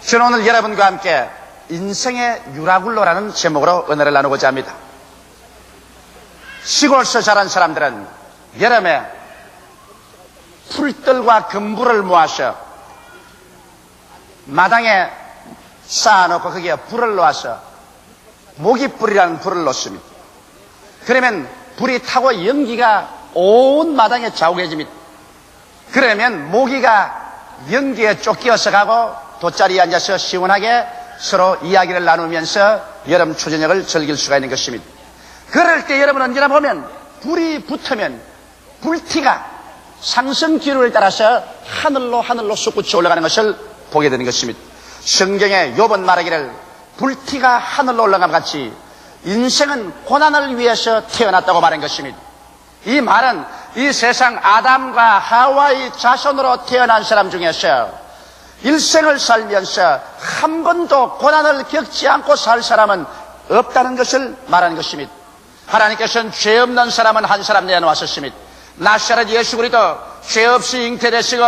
저는 오늘 여러분과 함께 인생의 유라굴로라는 제목으로 은혜를 나누고자 합니다. 시골에서 자란 사람들은 여름에 풀들과 금불을 모아서 마당에 쌓아놓고 거기에 불을 놓아서 모깃불이라는 불을 놓습니다. 그러면 불이 타고 연기가 온 마당에 자욱해집니다. 그러면 모기가 연기에 쫓겨서 가고 돗자리에 앉아서 시원하게 서로 이야기를 나누면서 여름 초저녁을 즐길 수가 있는 것입니다. 그럴 때 여러분 언제나 보면 불이 붙으면 불티가 상승 기류를 따라서 하늘로 솟구쳐 올라가는 것을 보게 되는 것입니다. 성경에 욥은 말하기를 불티가 하늘로 올라감 같이 인생은 고난을 위해서 태어났다고 말한 것입니다. 이 말은 이 세상 아담과 하와의 자손으로 태어난 사람 중에서 일생을 살면서 한 번도 고난을 겪지 않고 살 사람은 없다는 것을 말하는 것입니다. 하나님께서는 죄 없는 사람은 한 사람 내어놓았습니다. 나사렛 예수 그리스도 죄 없이 잉태되시고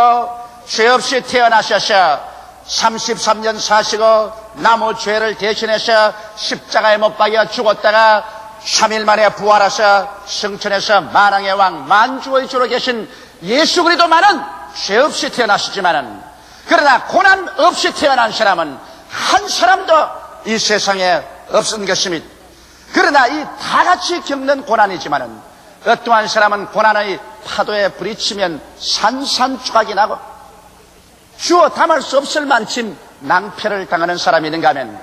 죄 없이 태어나셔서 33년 사시고 남의 죄를 대신해서 십자가에 못 박여 죽었다가 3일 만에 부활하셔 성천에서 만왕의 왕 만주의 주로 계신 예수 그리스도만은 죄 없이 태어나시지만은, 그러나 고난 없이 태어난 사람은 한 사람도 이 세상에 없은 것입니다. 그러나 이 다 같이 겪는 고난이지만은 어떠한 사람은 고난의 파도에 부딪히면 산산조각이 나고 주어 담을 수 없을 만큼 낭패를 당하는 사람이 있는가 하면,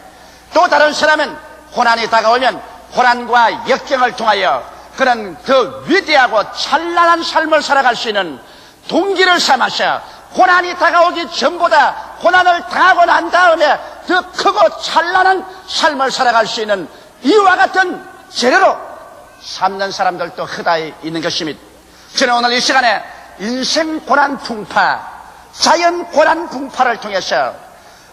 또 다른 사람은 고난이 다가오면 고난과 역경을 통하여 그는 더 위대하고 찬란한 삶을 살아갈 수 있는 동기를 삼아서 고난이 다가오기 전보다 고난을 당하고 난 다음에 더 크고 찬란한 삶을 살아갈 수 있는 이와 같은 재료로 삼는 사람들도 허다히 있는 것입니다. 저는 오늘 이 시간에 인생 고난 풍파, 자연 고난 풍파를 통해서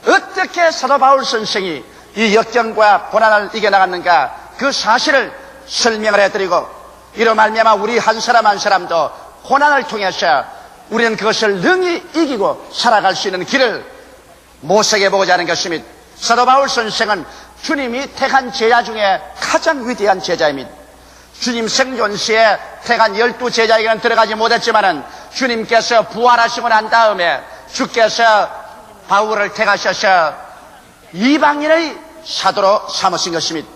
어떻게 사도 바울 선생이 이 역경과 고난을 이겨나갔는가 그 사실을 설명을 해드리고, 이로 말미암아 우리 한 사람 한 사람도 고난을 통해서 우리는 그것을 능히 이기고 살아갈 수 있는 길을 모색해 보고자 하는 것입니다. 사도 바울 선생은 주님이 택한 제자 중에 가장 위대한 제자입니다. 주님 생존 시에 택한 12제자에게는 들어가지 못했지만은 주님께서 부활하시고 난 다음에 주께서 바울을 택하셔서 이방인의 사도로 삼으신 것입니다.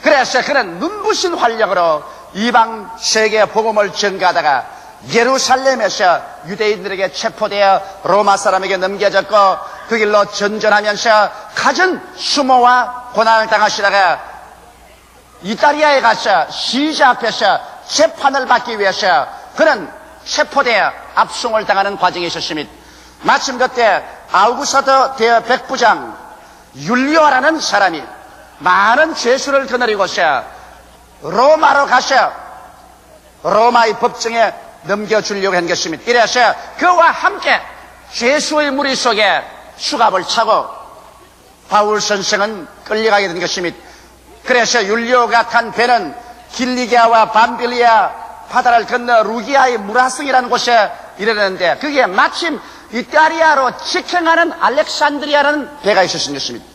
그래서 그는 눈부신 활력으로 이방 세계 복음을 전가하다가 예루살렘에서 유대인들에게 체포되어 로마 사람에게 넘겨졌고 그 길로 전전하면서 갖은 수모와 고난을 당하시다가 이탈리아에 가서 시자 앞에서 재판을 받기 위해서 그는 체포되어 압송을 당하는 과정이 있었습니다. 마침 그때 아우구스토 대백부장 율리오라는 사람이 많은 죄수를 거느리고서 로마로 가서 로마의 법정에 넘겨주려고 한 것입니다. 이래서 그와 함께 죄수의 무리 속에 수갑을 차고 바울 선생은 끌려가게 된 것입니다. 그래서 율리오가 탄 배는 길리기아와 밤빌리아 바다를 건너 루기아의 무라성이라는 곳에 이르렀는데, 그게 마침 이탈리아로 직행하는 알렉산드리아라는 배가 있었던 것입니다.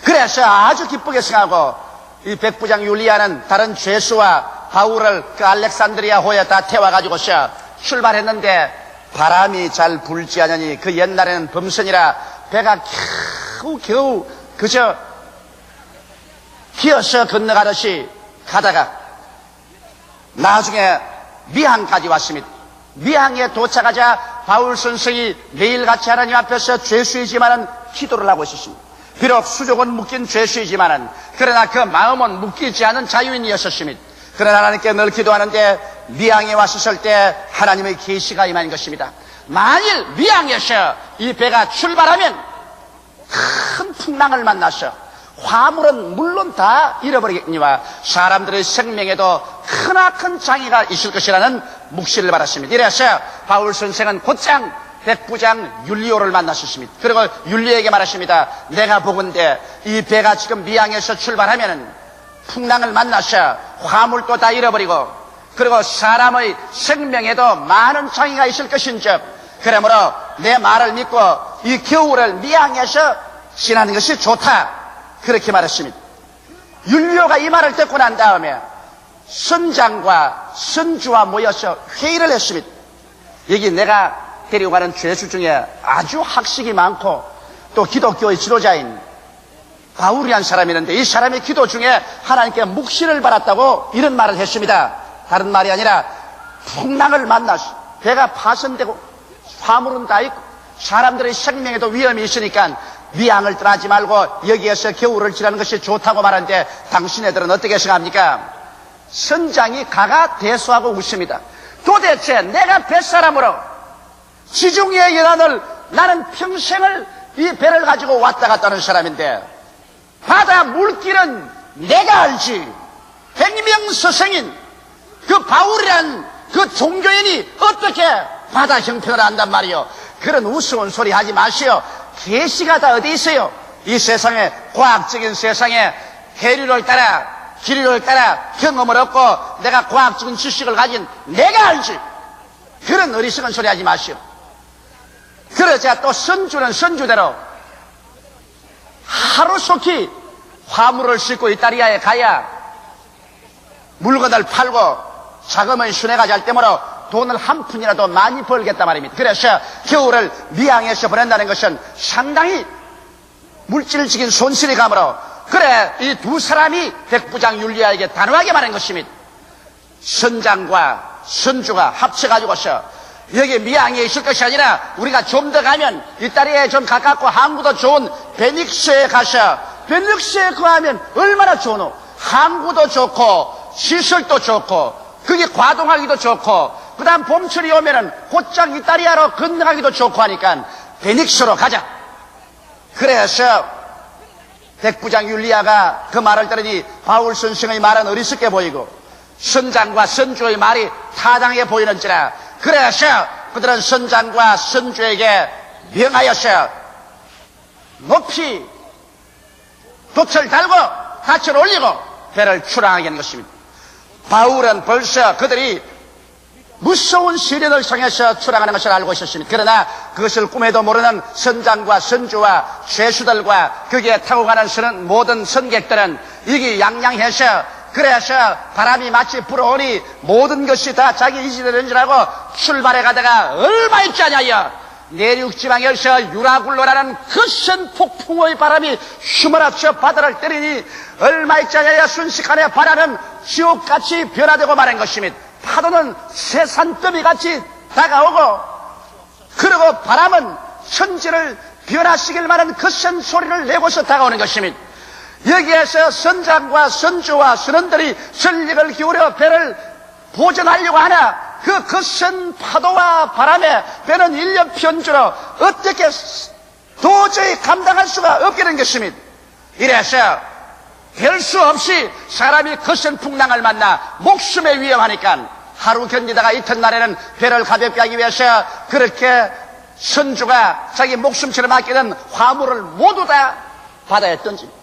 그래서 아주 기쁘게 생각하고 이 백부장 율리아는 다른 죄수와 바울을 그 알렉산드리아 호에 다 태워가지고서 출발했는데 바람이 잘 불지 않으니 그 옛날에는 범선이라 배가 겨우 그저 기어서 건너가듯이 가다가 나중에 미항까지 왔습니다. 미항에 도착하자 바울 선생이 매일같이 하나님 앞에서 죄수이지만은 기도를 하고 있었습니다. 비록 수족은 묶인 죄수이지만은 그러나 그 마음은 묶이지 않은 자유인이었습니다. 그러나 하나님께 늘 기도하는데 미항에 왔었을 때 하나님의 계시가 임한 것입니다. 만일 미항에서 이 배가 출발하면 큰 풍랑을 만나서 화물은 물론 다 잃어버리겠니와 사람들의 생명에도 크나큰 장애가 있을 것이라는 묵시를 받았습니다. 이래서 바울 선생은 곧장 백부장 율리오를 만났었습니다. 그리고 율리오에게 말하십니다. 내가 보건대 이 배가 지금 미항에서 출발하면은 풍랑을 만나서 화물도 다 잃어버리고 그리고 사람의 생명에도 많은 장애가 있을 것인즉, 그러므로 내 말을 믿고 이 겨울을 미양해서 지나는 것이 좋다. 그렇게 말했습니다. 율리오가 이 말을 듣고 난 다음에 선장과 선주와 모여서 회의를 했습니다. 여기 내가 데리고 가는 죄수 중에 아주 학식이 많고 또 기독교의 지도자인 바울이라는 사람이 있는데 이 사람의 기도 중에 하나님께 묵시를 받았다고 이런 말을 했습니다. 다른 말이 아니라 풍랑을 만나서 배가 파손되고 화물은 다 있고 사람들의 생명에도 위험이 있으니까 미양을 떠나지 말고 여기에서 겨울을 지나는 것이 좋다고 말하는데 당신네들은 어떻게 생각합니까? 선장이 가가 대수하고 웃습니다. 도대체 내가 뱃사람으로 지중해의 연안을 나는 평생을 이 배를 가지고 왔다 갔다 하는 사람인데 바다 물길은 내가 알지. 백명서생인 그 바울이란 그 종교인이 어떻게 바다 형편을 안단 말이요. 그런 우스운 소리 하지 마시오. 계시가 다 어디 있어요? 이 세상에 과학적인 세상에 해류를 따라 기류를 따라 경험을 얻고 내가 과학적인 지식을 가진 내가 알지. 그런 어리석은 소리 하지 마시오. 그러자 또 선주는 선주대로 하루속히 화물을 싣고 이탈리아에 가야 물건을 팔고 자금을 순회가 잘 때므로 돈을 한 푼이라도 많이 벌겠단 말입니다. 그래서 겨울을 미양에서 보낸다는 것은 상당히 물질적인 손실이 가므로 그래 이 두 사람이 백부장 율리아에게 단호하게 말한 것입니다. 선장과 선주가 합쳐가지고서 여기 미양에 있을 것이 아니라 우리가 좀 더 가면 이탈리아에 좀 가깝고 항구도 좋은 베닉스에 가서 베닉스에 거하면 얼마나 좋노. 항구도 좋고 시설도 좋고 그게 과동하기도 좋고 그 다음 봄철이 오면은 곧장 이탈리아로 건너가기도 좋고 하니까 베닉스로 가자. 그래서 백부장 율리아가 그 말을 들으니 바울 선생의 말은 어리석게 보이고 선장과 선주의 말이 타당해 보이는지라. 그래서 그들은 선장과 선주에게 명하여서 높이 돛을 달고 닻을 올리고 배를 출항하게 하는 것입니다. 바울은 벌써 그들이 무서운 시련을 향해서 출항하는 것을 알고 있었습니다. 그러나 그것을 꿈에도 모르는 선장과 선주와 죄수들과 거기에 타고 가는 모든 선객들은 이게 양양해서 그래서 바람이 마치 불어오니 모든 것이 다 자기 이지되는 줄 알고 출발해 가다가 얼마 있지 않냐여 내륙지방에서 유라굴로라는 거센 폭풍의 바람이 휘몰아쳐 바다를 때리니 얼마 있지 않냐여 순식간에 바다는 지옥같이 변화되고 말한 것입니다. 파도는 새산더미같이 다가오고 그리고 바람은 천지를 변화시킬 만한 거센 소리를 내고서 다가오는 것입니다. 여기에서 선장과 선주와 선원들이 전력을 기울여 배를 보전하려고 하나 그 거센 파도와 바람에 배는 일련편주로 어떻게 도저히 감당할 수가 없게 된 것입니다. 이래서 별 수 없이 사람이 거센 풍랑을 만나 목숨에 위험하니까 하루 견디다가 이튿날에는 배를 가볍게 하기 위해서 그렇게 선주가 자기 목숨처럼 아끼는 화물을 모두 다 바다에 던집니다.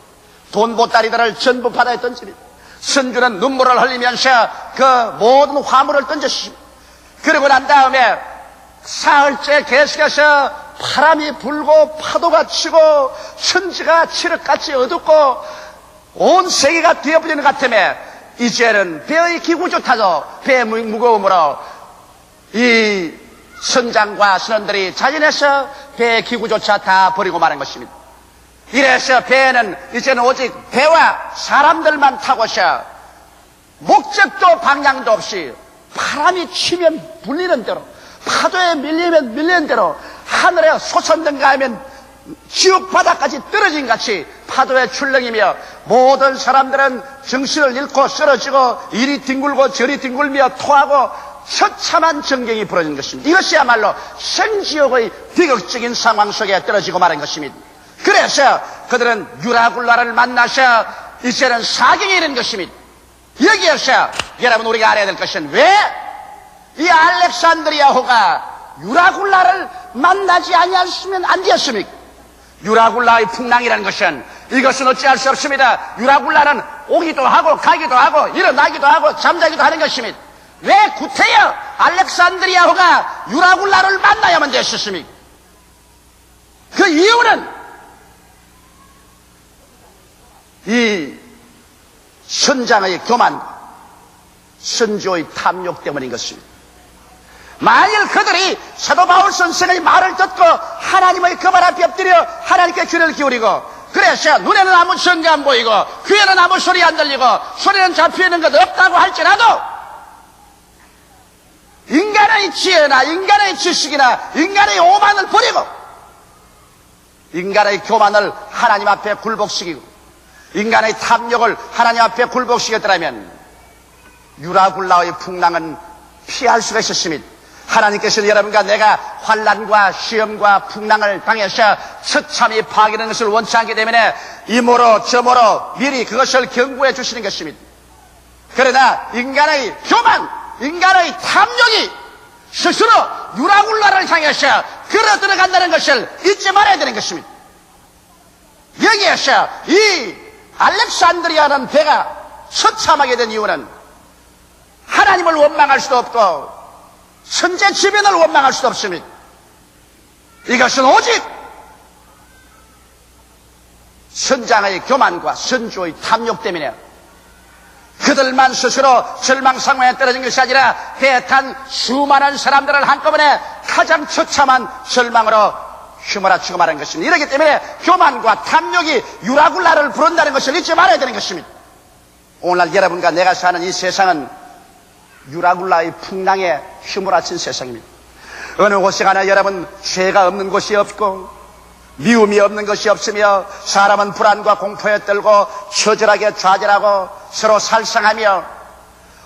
돈 보따리들을 전부 바다에 던집니다. 선주는 눈물을 흘리면서 그 모든 화물을 던졌습니다. 그러고 난 다음에 사흘째 계속해서 바람이 불고 파도가 치고 천지가 칠흑같이 어둡고 온 세계가 되어버리는 것 같으며 이제는 배의 기구조차도 배의 무거움으로 이 선장과 선원들이 자진해서 배의 기구조차 다 버리고 마는 것입니다. 이래서 배는 이제는 오직 배와 사람들만 타고서 목적도 방향도 없이 바람이 치면 불리는 대로 파도에 밀리면 밀리는 대로 하늘에 솟았는가 하면 지옥 바다까지 떨어진 같이 파도에 출렁이며 모든 사람들은 정신을 잃고 쓰러지고 이리 뒹굴고 저리 뒹굴며 토하고 처참한 전경이 벌어진 것입니다. 이것이야말로 생지옥의 비극적인 상황 속에 떨어지고 말한 것입니다. 그래서 그들은 유라굴라를 만나서 이제는 사경에 이른 것입니다. 여기에서 여러분 우리가 알아야 될 것은 왜 이 알렉산드리아호가 유라굴라를 만나지 아니했으면 안 되었습니까? 유라굴라의 풍랑이라는 것은 이것은 어찌할 수 없습니다. 유라굴라는 오기도 하고 가기도 하고 일어나기도 하고 잠자기도 하는 것입니다. 왜 구태여 알렉산드리아호가 유라굴라를 만나야만 되었습니까? 그 그 이유는 이 선장의 교만과 선조의 탐욕 때문인 것입니다. 만일 그들이 사도 바울 선생의 말을 듣고 하나님의 그 말 앞에 엎드려 하나님께 귀를 기울이고, 그래서 눈에는 아무 전가 안 보이고 귀에는 아무 소리 안 들리고 소리는 잡혀있는 것 없다고 할지라도 인간의 지혜나 인간의 지식이나 인간의 오만을 버리고 인간의 교만을 하나님 앞에 굴복시키고 인간의 탐욕을 하나님 앞에 굴복시켰더라면 유라굴라의 풍랑은 피할 수가 있었습니다. 하나님께서는 여러분과 내가 환난과 시험과 풍랑을 당해서 처참히 파괴되는 것을 원치 않기 때문에 이모로 저모로 미리 그것을 경고해 주시는 것입니다. 그러나 인간의 교만, 인간의 탐욕이 스스로 유라굴라를 향해서 걸어 들어간다는 것을 잊지 말아야 되는 것입니다. 여기에서 이 알렉산드리아라는 배가 처참하게 된 이유는 하나님을 원망할 수도 없고 선제 지변을 원망할 수도 없습니다. 이것은 오직 선장의 교만과 선조의 탐욕 때문에 그들만 스스로 절망 상황에 떨어진 것이 아니라 해탄 수많은 사람들을 한꺼번에 가장 처참한 절망으로 휘몰아치고 말한 것입니다. 이렇기 때문에 교만과 탐욕이 유라굴라를 부른다는 것을 잊지 말아야 되는 것입니다. 오늘날 여러분과 내가 사는 이 세상은 유라굴라의 풍랑에 휘몰아친 세상입니다. 어느 곳에 가나 여러분 죄가 없는 곳이 없고 미움이 없는 것이 없으며 사람은 불안과 공포에 떨고 처절하게 좌절하고 서로 살상하며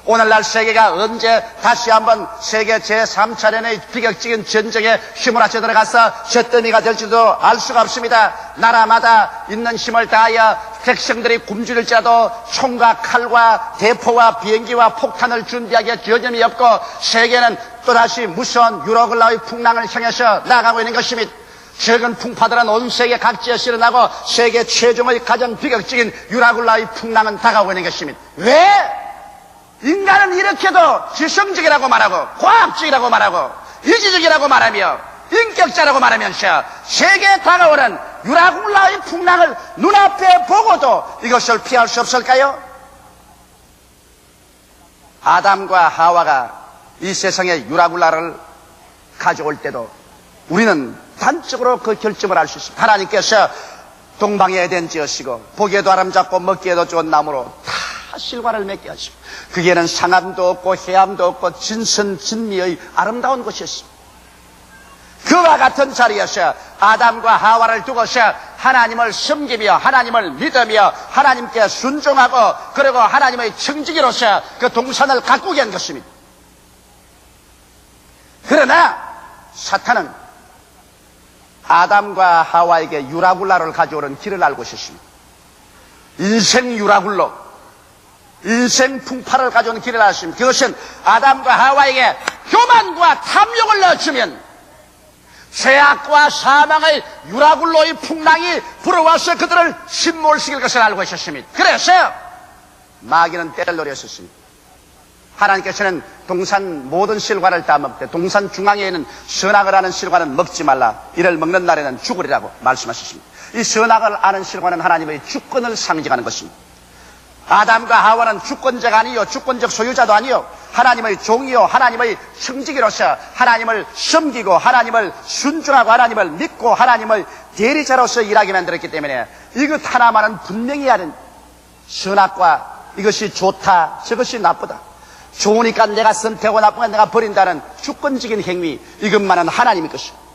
오늘날 세계가 언제 다시 한번 세계 제3차례의 비격적인 전쟁에 휘몰아쳐 들어가서 잿더미가 될지도 알 수가 없습니다. 나라마다 있는 힘을 다하여 백성들이 굶주릴지라도 총과 칼과 대포와 비행기와 폭탄을 준비하기에 여념이 없고 세계는 또다시 무서운 유라굴라의 풍랑을 향해서 나아가고 있는 것입니다. 최근 풍파들은 온 세계 각지에서 일어나고 세계 최종의 가장 비극적인 유라굴라의 풍랑은 다가오고 있는 것입니다. 왜? 인간은 이렇게도 지성적이라고 말하고 과학적이라고 말하고 이지적이라고 말하며 인격자라고 말하면서 세계에 다가오는 유라굴라의 풍랑을 눈앞에 보고도 이것을 피할 수 없을까요? 아담과 하와가 이 세상에 유라굴라를 가져올 때도 우리는 단적으로 그 결정을 알 수 있습니다. 하나님께서 동방에 에덴 지으시고 보기에도 아름답고 먹기에도 좋은 나무로 다 실과를 맺게 하시고 거기에는 상암도 없고 해암도 없고 진선진미의 아름다운 곳이었습니다. 그와 같은 자리에서 아담과 하와를 두고서 하나님을 섬기며 하나님을 믿으며 하나님께 순종하고 그리고 하나님의 청지기로서 그 동산을 가꾸게 한 것입니다. 그러나 사탄은 아담과 하와에게 유라굴라를 가져오는 길을 알고 있었습니다. 인생 유라굴로, 인생 풍파를 가져오는 길을 알았습니다. 그것은 아담과 하와에게 교만과 탐욕을 넣어주면 죄악과 사망의 유라굴로의 풍랑이 불어와서 그들을 침몰시킬 것을 알고 있었습니다. 그래서 마귀는 때를 노렸었습니다. 하나님께서는 동산 모든 실과를 다 먹되 동산 중앙에 있는 선악을 아는 실과는 먹지 말라. 이를 먹는 날에는 죽으리라고 말씀하셨습니다. 이 선악을 아는 실과는 하나님의 주권을 상징하는 것입니다. 아담과 하와는 주권자가 아니요 주권적 소유자도 아니요 하나님의 종이요 하나님의 청지기로서 하나님을 섬기고 하나님을 순종하고 하나님을 믿고 하나님의 대리자로서 일하게 만들었기 때문에 이것 하나만은 분명히 아는 선악과 이것이 좋다 저것이 나쁘다 좋으니까 내가 선택하고 나쁘니까 내가 버린다는 주권적인 행위 이것만은 하나님의 것입니다.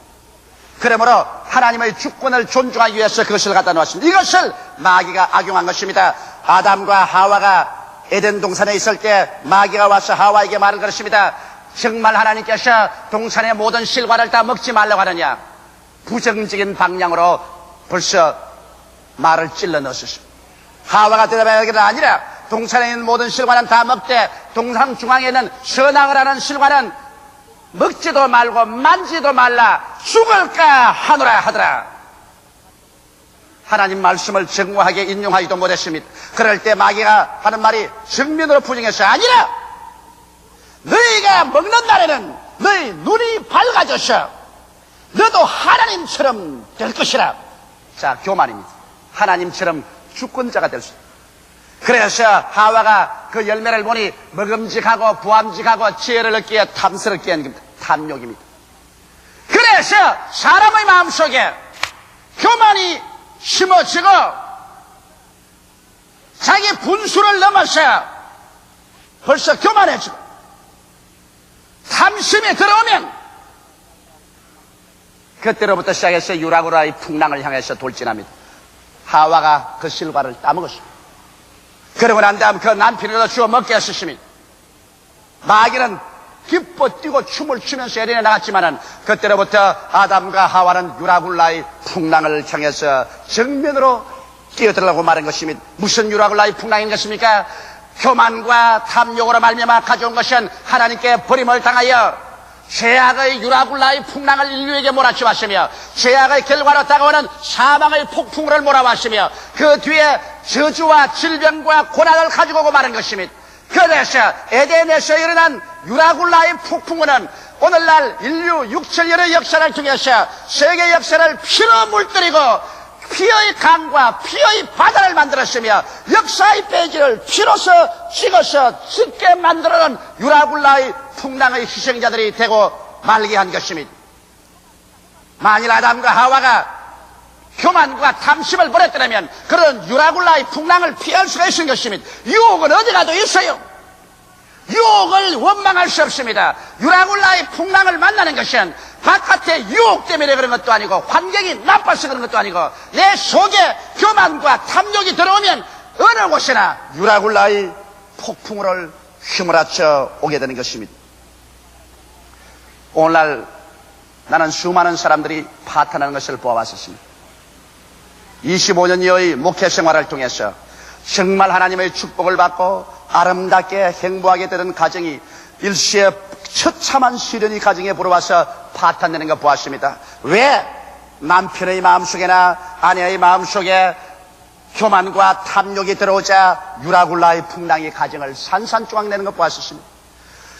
그러므로 하나님의 주권을 존중하기 위해서 그것을 갖다 놓았습니다. 이것을 마귀가 악용한 것입니다. 아담과 하와가 에덴 동산에 있을 때 마귀가 와서 하와에게 말을 걸었습니다. 정말 하나님께서 동산의 모든 실과를 다 먹지 말라고 하느냐. 부정적인 방향으로 벌써 말을 찔러 넣었습니다. 하와가 대답하기는 아니라 동산에 있는 모든 실과는 다 먹되 동산 중앙에 있는 선악을 하는 실과는 먹지도 말고 만지도 말라 죽을까 하노라 하더라. 하나님 말씀을 정확하게 인용하지도 못했습니다. 그럴 때 마귀가 하는 말이 정면으로 부정해서 아니라 너희가 먹는 날에는 너희 눈이 밝아져서 너도 하나님처럼 될 것이라. 자, 교만입니다. 하나님처럼 주권자가 될 수 있다. 그래서 하와가 그 열매를 보니 먹음직하고 부함직하고 지혜를 얻기에 탐스럽게 한 겁니다. 탐욕입니다. 그래서 사람의 마음속에 교만이 심어지고 자기 분수를 넘어서 벌써 교만해지고 탐심이 들어오면 그때로부터 시작해서 유라굴라의 풍랑을 향해서 돌진합니다. 하와가 그 실과를 따먹었습니다. 그러고 난 다음 그 남편을 주워 먹게 하셨습니다. 마귀는 기뻐 뛰고 춤을 추면서 에덴에 나갔지만은 그때로부터 아담과 하와는 유라굴라의 풍랑을 향해서 정면으로 뛰어들라고 말한 것입니다. 무슨 유라굴라의 풍랑인 것입니까? 교만과 탐욕으로 말미암아 가져온 것은 하나님께 버림을 당하여 죄악의 유라굴라의 풍랑을 인류에게 몰아치웠으며 죄악의 결과로 다가오는 사망의 폭풍우를 몰아왔으며 그 뒤에 저주와 질병과 고난을 가지고 오고 말한 것입니다. 그래서 에덴에서 일어난 유라굴라의 폭풍우는 오늘날 인류 6천년의 역사를 통해서 세계 역사를 피로 물들이고 피의 강과 피의 바다를 만들었으며 역사의 페이지를 피로서 찍어서 짙게 만들어놓은 유라굴라의 풍랑의 희생자들이 되고 말게 한 것입니다. 만일 아담과 하와가 교만과 탐심을 버렸더라면 그런 유라굴라의 풍랑을 피할 수가 있는 것입니다. 유혹은 어디 가도 있어요. 유혹을 원망할 수 없습니다. 유라굴라의 풍랑을 만나는 것은 바깥의 유혹 때문에 그런 것도 아니고 환경이 나빠서 그런 것도 아니고 내 속에 교만과 탐욕이 들어오면 어느 곳이나 유라굴라의 폭풍우를 휘몰아쳐 오게 되는 것입니다. 오늘날 나는 수많은 사람들이 파탄하는 것을 보아왔었습니다. 25년여의 목회 생활을 통해서 정말 하나님의 축복을 받고 아름답게 행복하게 되는 가정이 일시에 처참한 시련이 가정에 불어와서 파탄되는 거 보았습니다. 왜? 남편의 마음속에나 아내의 마음속에 교만과 탐욕이 들어오자 유라굴라의 풍랑이 가정을 산산조각 내는 것 보았습니다.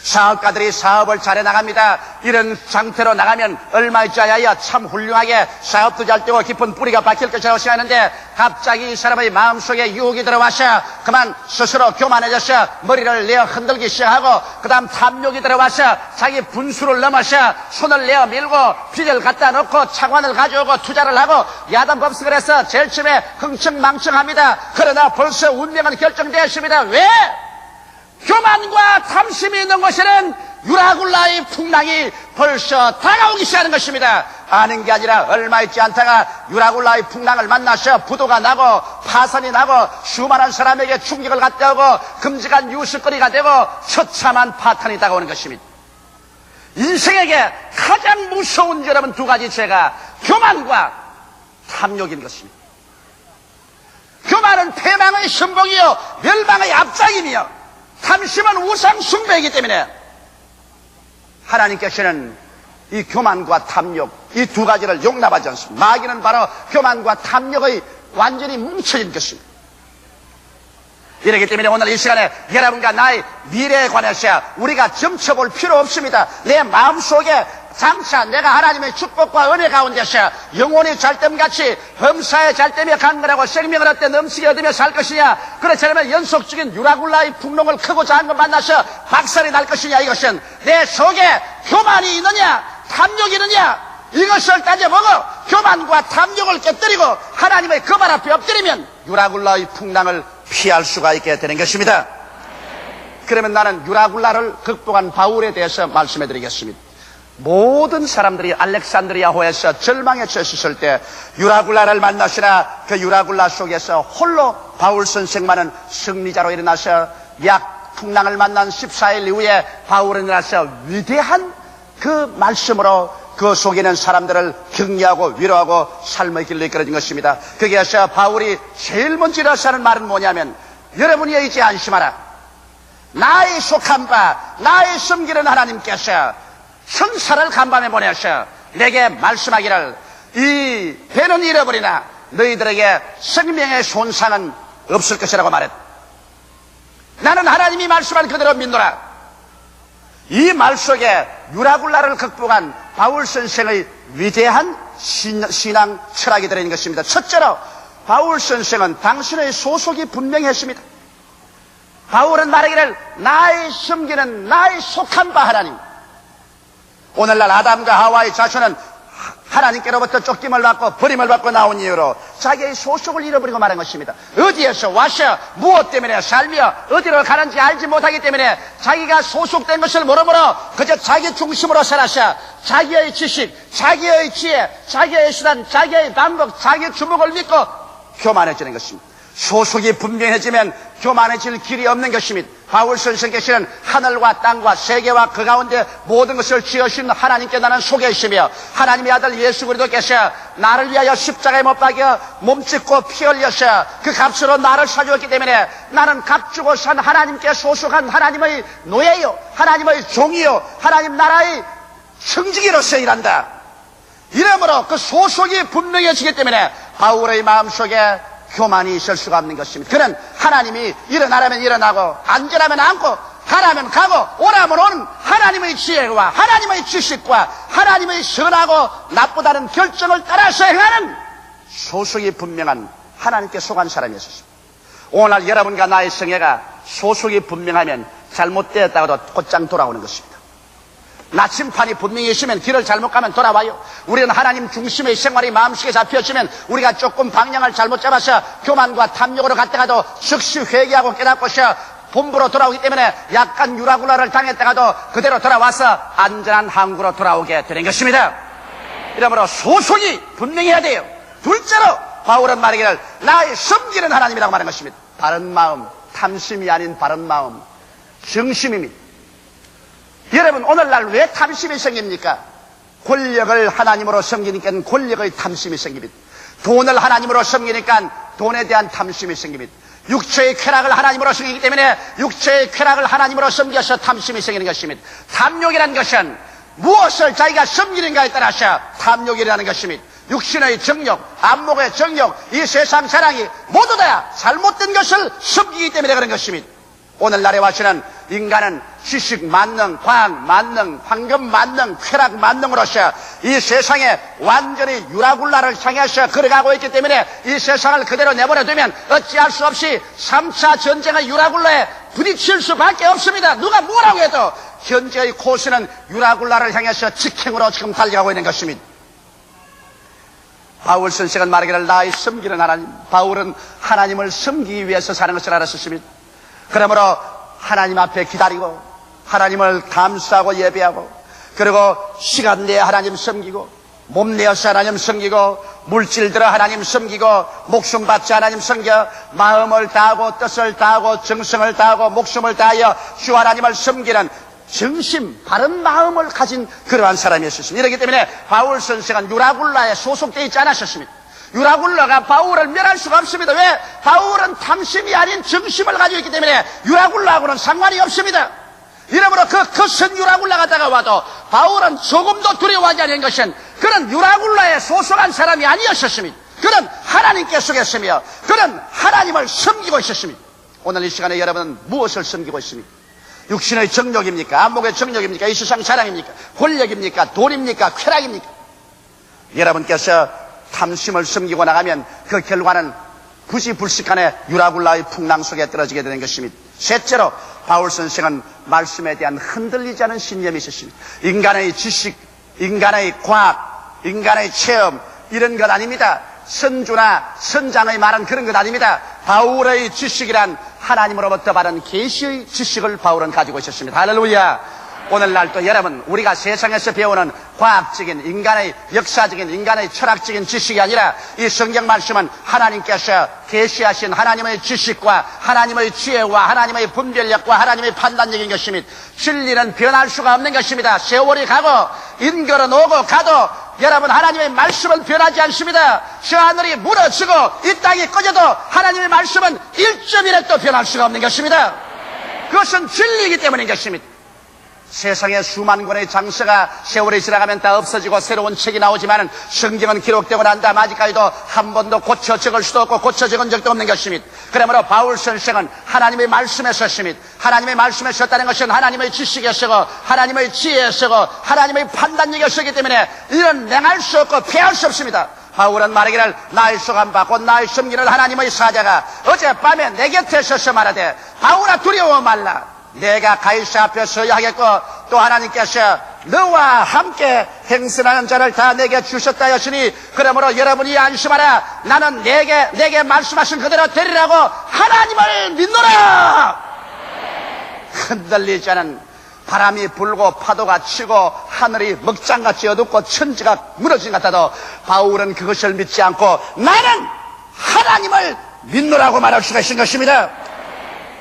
사업가들이 사업을 잘해 나갑니다. 이런 상태로 나가면 얼마 있지 않아야 참 훌륭하게 사업도 잘 되고 깊은 뿌리가 박힐 것이라고 생각하는데 갑자기 이 사람의 마음속에 유혹이 들어와서 그만 스스로 교만해져서 머리를 내어 흔들기 시작하고 그 다음 탐욕이 들어와서 자기 분수를 넘어서 손을 내어 밀고 빚을 갖다 놓고 차관을 가져오고 투자를 하고 야단법석을 해서 제일 처음에 흥청망청합니다. 그러나 벌써 운명은 결정되었습니다. 왜? 교만과 탐심이 있는 곳에는 유라굴라의 풍랑이 벌써 다가오기 시작하는 것입니다. 아는 게 아니라 얼마 있지 않다가 유라굴라의 풍랑을 만나서 부도가 나고 파산이 나고 수많은 사람에게 충격을 갖다 오고 끔찍한 뉴스거리가 되고 처참한 파탄이 다가오는 것입니다. 인생에게 가장 무서운 여러분 두 가지 죄가 교만과 탐욕인 것입니다. 교만은 패망의 선봉이요 멸망의 앞장이며 탐심은 우상 숭배이기 때문에 하나님께서는 이 교만과 탐욕 이 두 가지를 용납하지 않습니다. 마귀는 바로 교만과 탐욕의 완전히 뭉쳐진 것입니다. 이렇기 때문에 오늘 이 시간에 여러분과 나의 미래에 관해서 우리가 점쳐볼 필요 없습니다. 내 마음속에 장차 내가 하나님의 축복과 은혜 가운데서 영혼이 잘됨같이 범사에 잘되며 강건하고 생명을 얻되 넘치게 얻으며 살 것이냐, 그렇지 않으면 연속적인 유라굴라의 풍랑을 크고 작은 걸 만나서 박살이 날 것이냐, 이것은 내 속에 교만이 있느냐 탐욕이 있느냐 이것을 따져보고 교만과 탐욕을 깨뜨리고 하나님의 그 발 앞에 엎드리면 유라굴라의 풍랑을 피할 수가 있게 되는 것입니다. 그러면 나는 유라굴라를 극복한 바울에 대해서 말씀해 드리겠습니다. 모든 사람들이 알렉산드리아호에서 절망에 처했을 때 유라굴라를 만나시나 그 유라굴라 속에서 홀로 바울 선생만은 승리자로 일어나서 약 풍랑을 만난 14일 이후에 바울은 일어나서 위대한 그 말씀으로 그 속에 있는 사람들을 격려하고 위로하고 삶의 길로 이끌어진 것입니다. 거기에서 바울이 제일 먼저 일어나서 하는 말은 뭐냐면, 여러분이 이제 안심하라. 나의 속한 바 나의 섬기는 하나님께서 천사를 간밤에 보내서 내게 말씀하기를 이 배는 잃어버리나 너희들에게 생명의 손상은 없을 것이라고 말했다. 나는 하나님이 말씀한 그대로 믿노라. 이 말 속에 유라굴라를 극복한 바울 선생의 위대한 신앙 철학이 들어있는 것입니다. 첫째로 바울 선생은 당신의 소속이 분명했습니다. 바울은 말하기를 나의 섬기는 나의 속한 바 하나님. 오늘날 아담과 하와의 자손은 하나님께로부터 쫓김을 받고 버림을 받고 나온 이유로 자기의 소속을 잃어버리고 말한 것입니다. 어디에서 와서 무엇 때문에 살며 어디로 가는지 알지 못하기 때문에 자기가 소속된 것을 모르므로 그저 자기 중심으로 살아서 자기의 지식, 자기의 지혜, 자기의 수단, 자기의 방법, 자기의 주목을 믿고 교만해지는 것입니다. 소속이 분명해지면 교만해질 길이 없는 것입니다. 바울 선생께서는 하늘과 땅과 세계와 그 가운데 모든 것을 지으신 하나님께 나는 속해 있으며 하나님의 아들 예수 그리스도께서 나를 위하여 십자가에 못 박여 몸짓고 피 흘려서 그 값으로 나를 사주었기 때문에 나는 값주고 산 하나님께 소속한 하나님의 노예요, 하나님의 종이요, 하나님 나라의 청지기로서 일한다. 이러므로 그 소속이 분명해지기 때문에 바울의 마음속에 교만이 있을 수가 없는 것입니다. 그는 하나님이 일어나라면 일어나고 앉으라면 앉고 가라면 가고 오라면 오는 하나님의 지혜와 하나님의 지식과 하나님의 선하고 나쁘다는 결정을 따라서 행하는 소속이 분명한 하나님께 속한 사람이었습니다. 오늘 여러분과 나의 생애가 소속이 분명하면 잘못되었다고도 곧장 돌아오는 것입니다. 나침판이 분명히 있으면 길을 잘못 가면 돌아와요. 우리는 하나님 중심의 생활이 마음속에 잡혀지면 우리가 조금 방향을 잘못 잡아서 교만과 탐욕으로 갔다가도 즉시 회개하고 깨닫고서 본부로 돌아오기 때문에 약간 유라굴라를 당했다가도 그대로 돌아와서 안전한 항구로 돌아오게 되는 것입니다. 이러므로 소속이 분명해야 돼요. 둘째로 바울은 말하기를 나의 섬기는 하나님이라고 말한 것입니다. 바른 마음, 탐심이 아닌 바른 마음, 정심입니다. 여러분 오늘날 왜 탐심이 생깁니까? 권력을 하나님으로 섬기니까 권력의 탐심이 생깁니다. 돈을 하나님으로 섬기니까 돈에 대한 탐심이 생깁니다. 육체의 쾌락을 하나님으로 섬기기 때문에 육체의 쾌락을 하나님으로 섬겨서 탐심이 생기는 것입니다. 탐욕이라는 것은 무엇을 자기가 섬기는가에 따라서 탐욕이라는 것입니다. 육신의 정욕, 안목의 정욕, 이 세상 사랑이 모두 다 잘못된 것을 섬기기 때문에 그런 것입니다. 오늘날에 와서는 인간은 지식 만능, 과학 만능, 황금 만능, 쾌락 만능으로서 이 세상에 완전히 유라굴라를 향해서 걸어가고 있기 때문에 이 세상을 그대로 내버려두면 어찌할 수 없이 3차 전쟁의 유라굴라에 부딪힐 수밖에 없습니다. 누가 뭐라고 해도 현재의 코스는 유라굴라를 향해서 직행으로 지금 달려가고 있는 것입니다. 바울 선생은 말하기를 나의 섬기는 하나님, 바울은 하나님을 섬기기 위해서 사는 것을 알았습니다. 그러므로 하나님 앞에 기다리고 하나님을 감사하고 예배하고 그리고 시간 내에 하나님 섬기고 몸 내어서 하나님 섬기고 물질 들어 하나님 섬기고 목숨 바쳐 하나님 섬겨 마음을 다하고 뜻을 다하고 정성을 다하고 목숨을 다하여 주 하나님을 섬기는 정심, 바른 마음을 가진 그러한 사람이었습니다. 이렇기 때문에 바울 선생은 유라굴라에 소속되어 있지 않았습니다. 유라굴라가 바울을 멸할 수가 없습니다. 왜? 바울은 탐심이 아닌 정심을 가지고 있기 때문에 유라굴라하고는 상관이 없습니다. 이러므로 그 거센 유라굴라가 다가와도 바울은 조금도 두려워하지 않는 것은 그는 유라굴라에 소속한 사람이 아니었습니다. 그는 하나님께 속했으며 그는 하나님을 섬기고 있었습니다. 오늘 이 시간에 여러분은 무엇을 섬기고 있습니까? 육신의 정욕입니까? 안목의 정욕입니까? 이 세상 사랑입니까? 권력입니까? 돈입니까? 쾌락입니까? 여러분께서 탐심을 섬기고 나가면 그 결과는 부지불식간에 유라굴라의 풍랑 속에 떨어지게 되는 것입니다. 셋째로 바울 선생은 말씀에 대한 흔들리지 않은 신념이 있었습니다. 인간의 지식, 인간의 과학, 인간의 체험 이런 것 아닙니다. 선주나 선장의 말은 그런 것 아닙니다. 바울의 지식이란 하나님으로부터 받은 계시의 지식을 바울은 가지고 있었습니다. 할렐루야. 오늘날 또 여러분 우리가 세상에서 배우는 과학적인 인간의 역사적인 인간의 철학적인 지식이 아니라 이 성경 말씀은 하나님께서 계시하신 하나님의 지식과 하나님의 지혜와 하나님의 분별력과 하나님의 판단력인 것입니다. 진리는 변할 수가 없는 것입니다. 세월이 가고 인걸은 오고 가도 여러분 하나님의 말씀은 변하지 않습니다. 저 하늘이 무너지고 이 땅이 꺼져도 하나님의 말씀은 1.1도 변할 수가 없는 것입니다. 그것은 진리이기 때문인 것입니다. 세상에 수만 권의 장서가 세월이 지나가면 다 없어지고 새로운 책이 나오지만 성경은 기록되고 난 다음 아직까지도 한 번도 고쳐 적을 수도 없고 고쳐 적은 적도 없는 것입니다. 그러므로 바울 선생은 하나님의 말씀에 섰습니다. 하나님의 말씀에 섰다는 것은 하나님의 지식에 서고 하나님의 지혜에 서고 하나님의 판단력에 서기 때문에 이런 냉할 수 없고 피할 수 없습니다. 바울은 말하기를 나의 소감 받고 나의 섬기는 하나님의 사자가 어젯밤에 내 곁에 서서 말하되 바울아 두려워 말라. 내가 가이사 앞에 서야 하겠고 또 하나님께서 너와 함께 행선하는 자를 다 내게 주셨다 하시니 그러므로 여러분이 안심하라. 나는 내게 말씀하신 그대로 되리라고 하나님을 믿노라. 흔들리지 않은 바람이 불고 파도가 치고 하늘이 먹장같이 어둡고 천지가 무너진 것 같아도 바울은 그것을 믿지 않고 나는 하나님을 믿노라고 말할 수가 있는 것입니다.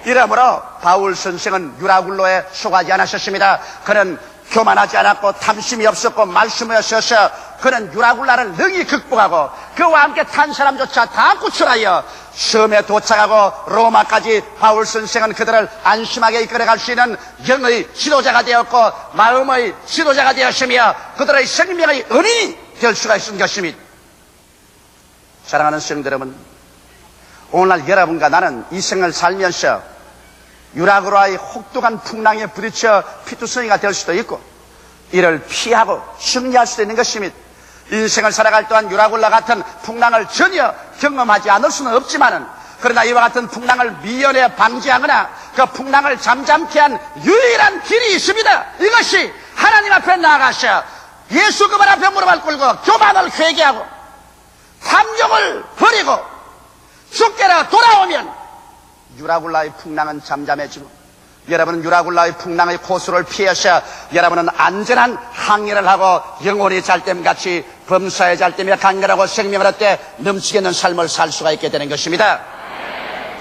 이러므로 바울 선생은 유라굴로에 속하지 않으셨습니다. 그는 교만하지 않았고 탐심이 없었고 말씀에 서서 그는 유라굴라를 능히 극복하고 그와 함께 탄 사람조차 다 구출하여 섬에 도착하고 로마까지 바울 선생은 그들을 안심하게 이끌어갈 수 있는 영의 지도자가 되었고 마음의 지도자가 되었으며 그들의 생명의 은인이 될 수가 있는 것입니다. 사랑하는 성도 여러분, 오늘날 여러분과 나는 이 생을 살면서 유라굴라의 혹독한 풍랑에 부딪혀 피투성이가 될 수도 있고 이를 피하고 승리할 수도 있는 것입니다. 인생을 살아갈 동안 유라굴라 같은 풍랑을 전혀 경험하지 않을 수는 없지만은 그러나 이와 같은 풍랑을 미연에 방지하거나 그 풍랑을 잠잠케 한 유일한 길이 있습니다. 이것이 하나님 앞에 나아가서 예수 그분 앞에 무릎을 꿇고 교만을 회개하고 탐욕을 버리고 주께로 돌아오면 유라굴라의 풍랑은 잠잠해지고 여러분은 유라굴라의 풍랑의 코스를 피해서 여러분은 안전한 항해를 하고 영혼이 잘됨같이 범사에 잘됨에 강렬하고 생명을 얻되 넘치게 있는 삶을 살 수가 있게 되는 것입니다.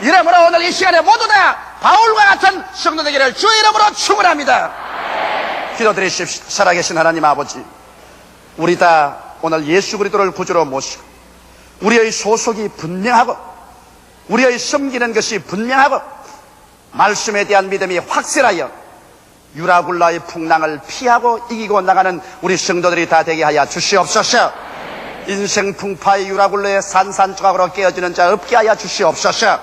이러므로 오늘 이 시간에 모두 다 바울과 같은 성도 되기를 주의 이름으로 축원합니다. 기도드리십시오. 살아계신 하나님 아버지, 우리 다 오늘 예수 그리스도를 구주로 모시고 우리의 소속이 분명하고 우리의 섬기는 것이 분명하고 말씀에 대한 믿음이 확실하여 유라굴라의 풍랑을 피하고 이기고 나가는 우리 성도들이 다 되게 하여 주시옵소서. 인생 풍파의 유라굴라의 산산조각으로 깨어지는 자 없게 하여 주시옵소서.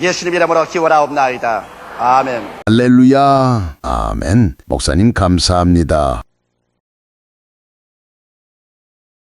예수님 이름으로 기원하옵나이다. 아멘. 할렐루야. 아멘. 목사님 감사합니다.